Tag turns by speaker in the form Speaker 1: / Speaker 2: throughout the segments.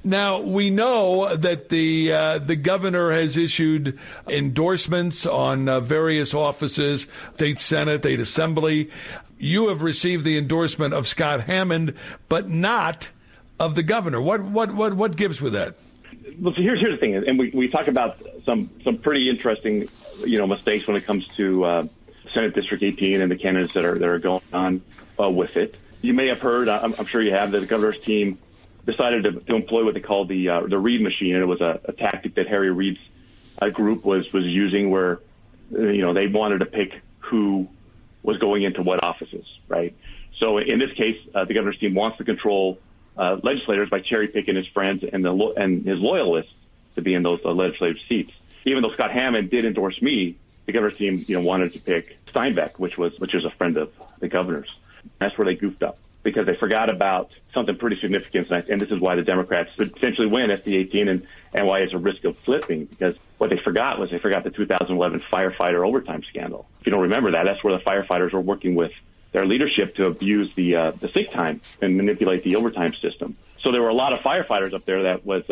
Speaker 1: Now, we know that the governor has issued endorsements on various offices, state senate, state assembly. You have received the endorsement of Scott Hammond, but not of the governor. What gives with that?
Speaker 2: Well, so here's the thing, and we talk about some pretty interesting, mistakes when it comes to Senate District 18 and the candidates that are going on with it. You may have heard, I'm sure you have, that the governor's team decided to employ what they call the Reid machine, and it was a tactic that Harry Reid's group was using, where they wanted to pick who was going into what offices, right? So in this case, the governor's team wants to control legislators by cherry picking his friends and his loyalists to be in those legislative seats. Even though Scott Hammond did endorse me, the governor's team wanted to pick Steinbeck, which is a friend of the governor's. That's where they goofed up, because they forgot about something pretty significant, and this is why the Democrats could potentially win SB 18 and why it's a risk of flipping, because what they forgot the 2011 Firefighter Overtime Scandal. If you don't remember that, that's where the firefighters were working with their leadership to abuse the sick time and manipulate the overtime system. So there were a lot of firefighters up there that was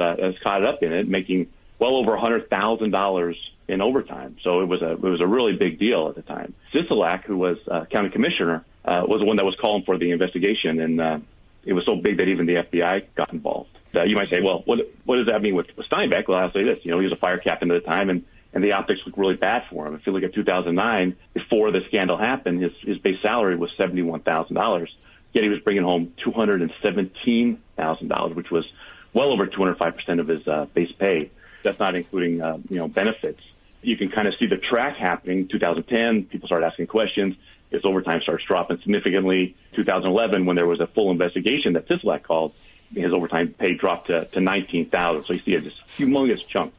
Speaker 2: caught up in it, making well over $100,000 in overtime. So it was a really big deal at the time. Sisolak, who was county commissioner, was the one that was calling for the investigation, and it was so big that even the FBI got involved. You might say, well, what does that mean with Steinbeck? Well, I'll say this. He was a fire captain at the time, and the optics looked really bad for him. If you look at 2009, before the scandal happened, his base salary was $71,000, yet he was bringing home $217,000, which was well over 205% of his base pay. That's not including benefits. You can kind of see the track happening. 2010, people started asking questions. His overtime starts dropping significantly. 2011, when there was a full investigation that Sisolak called, his overtime pay dropped to $19,000. So you see this humongous chunk.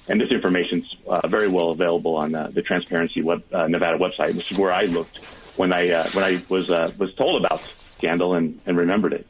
Speaker 2: And this information's very well available on the Transparency Nevada website, which is where I looked when I was told about scandal and remembered it.